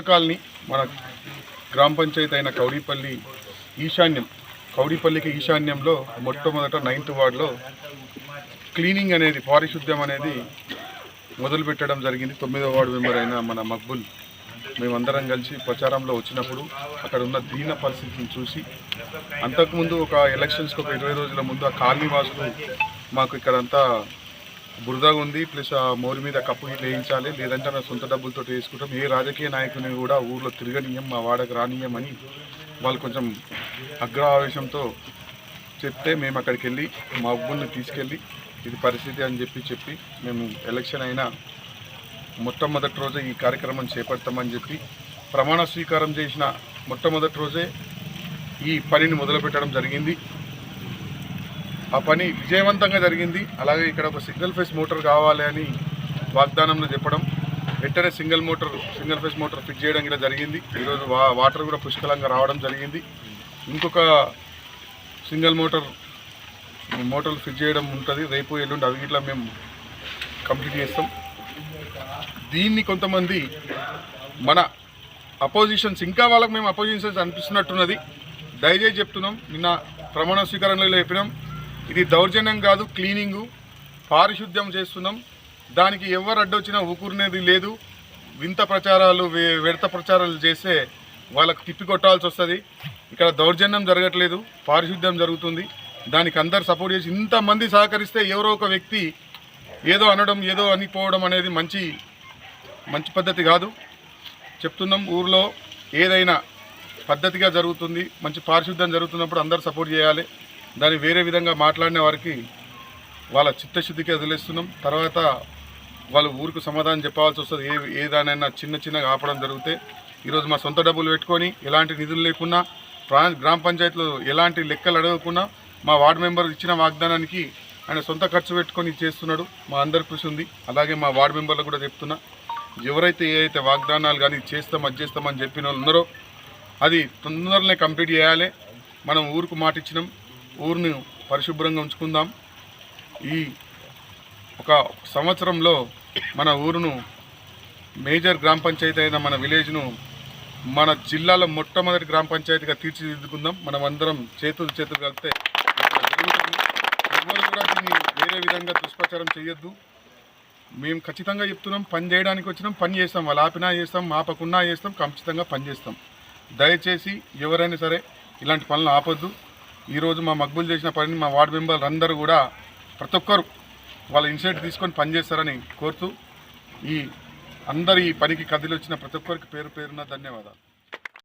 Colony మన గ్రామ పంచాయతీ అయిన కౌడిపల్లికి ఈశాన్యంలో మొట్టమొదట 9th వార్డులో క్లీనింగ్ అనేది పారిశుద్ధ్యం అనేది మొదలుపెట్టడం జరిగింది. 9వ వార్డు మెంబర్ అయిన మన మక్బుల్ మేమందరం కలిసి ప్రచారంలో వచ్చినప్పుడు అక్కడ ఉన్న దీన పరిస్థితిని చూసి అంతకుముందు ఒక ఎలక్షన్స్కి ఒక 20 రోజుల ముందు ఆ కాలనీ వాసులు మాకు ఇక్కడంతా బురదగా ఉంది, ప్లస్ ఆ మోరి మీద కప్పు వేయించాలి, లేదంటే నా సొంత డబ్బులతో వేసుకుంటాం, ఏ రాజకీయ నాయకుని కూడా ఊర్లో తిరగనీయం, మా వాడకు రానియమని వాళ్ళు కొంచెం అగ్రహావేశంతో చెప్తే మేము అక్కడికి వెళ్ళి మా అబ్బుల్ని తీసుకెళ్ళి ఇది పరిస్థితి అని చెప్పి మేము ఎలక్షన్ అయినా మొట్టమొదటి రోజే ఈ కార్యక్రమం చేపడతామని చెప్పి ప్రమాణ స్వీకారం చేసిన మొట్టమొదటి రోజే ఈ పనిని మొదలుపెట్టడం జరిగింది. ఆ పని విజయవంతంగా జరిగింది. అలాగే ఇక్కడ ఒక సింగిల్ ఫేస్ మోటార్ కావాలి అని వాగ్దానంలో చెప్పడం, వెంటనే సింగిల్ ఫేస్ మోటార్ ఫిట్ చేయడం కూడా జరిగింది. ఈరోజు వాటర్ కూడా పుష్కలంగా రావడం జరిగింది. ఇంకొక సింగిల్ మోటార్లు ఫిట్ చేయడం ఉంటుంది, రేపు ఎల్లుండి అవి ఇట్లా మేము కంప్లీట్ చేస్తాం. దీన్ని కొంతమంది మన అపోజిషన్స్ ఇంకా వాళ్ళకి మేము అపోజిషన్స్ అనిపిస్తున్నట్టున్నది. దయచేసి చెప్తున్నాం, నిన్న ప్రమాణ స్వీకారంలో చెప్పినాం, ఇది దౌర్జన్యం కాదు, క్లీనింగు పారిశుద్ధ్యం చేస్తున్నాం. దానికి ఎవరు అడ్డొచ్చినా ఊకూరినేది లేదు. వింత ప్రచారాలు వ్యర్థ ప్రచారాలు చేస్తే వాళ్ళకు తిప్పికొట్టాల్సి వస్తుంది. ఇక్కడ దౌర్జన్యం జరగట్లేదు, పారిశుద్ధ్యం జరుగుతుంది. దానికి అందరు సపోర్ట్ చేసి ఇంతమంది సహకరిస్తే ఎవరో ఒక వ్యక్తి ఏదో అనడం, ఏదో అనిపోవడం అనేది మంచి పద్ధతి కాదు. చెప్తున్నాం, ఊర్లో ఏదైనా పద్ధతిగా జరుగుతుంది, మంచి పారిశుద్ధ్యం జరుగుతున్నప్పుడు అందరు సపోర్ట్ చేయాలి. దాన్ని వేరే విధంగా మాట్లాడిన వారికి వాళ్ళ చిత్తశుద్ధికి వదిలేస్తున్నాం. తర్వాత వాళ్ళు ఊరికి సమాధానం చెప్పాల్సి వస్తుంది. ఏదానైనా చిన్నగా ఆపడం జరిగితే ఈరోజు మా సొంత డబ్బులు పెట్టుకొని ఎలాంటి నిధులు లేకున్నా, గ్రామ పంచాయతీలో ఎలాంటి లెక్కలు అడగకుండా మా వార్డు మెంబర్ ఇచ్చిన వాగ్దానానికి ఆయన సొంత ఖర్చు పెట్టుకొని చేస్తున్నాడు. మా అందరి కృషి ఉంది. అలాగే మా వార్డు మెంబర్లకు కూడా చెప్తున్నా, ఎవరైతే ఏదైతే వాగ్దానాలు కానీ అది చేస్తామని చెప్పిన వాళ్ళు ఉన్నారో అది తొందరనే కంప్లీట్ చేయాలి. మనం ఊరుకు మాట ఇచ్చినాం, ఊరిని పరిశుభ్రంగా ఉంచుకుందాం. ఈ ఒక సంవత్సరంలో మన ఊరును మేజర్ గ్రామ పంచాయతీ అయిన మన విలేజ్ను మన జిల్లాలో మొట్టమొదటి గ్రామ పంచాయతీగా తీర్చిదిద్దుకుందాం. మనం అందరం చేతులు కలిపితే ఎవరు కూడా దీన్ని వేరే విధంగా దుష్ప్రచారం చేయొద్దు. మేము ఖచ్చితంగా చెప్తున్నాం, పని చేయడానికి వచ్చినాం, పని చేస్తాం. వాళ్ళు ఆపినా చేస్తాం, ఆపకున్నా చేస్తాం, ఖచ్చితంగా పని చేస్తాం. దయచేసి ఎవరైనా సరే ఇలాంటి పనులు ఆపొద్దు. ఈరోజు మా మక్బుల్ చేసిన పనిని మా వార్డు మెంబర్లు అందరూ కూడా ప్రతి ఒక్కరు వాళ్ళ ఇనిషియేటివ్ తీసుకొని పనిచేస్తారని కోరుతూ ఈ పనికి కదిలి వచ్చిన ప్రతి ఒక్కరికి పేరున ధన్యవాదాలు.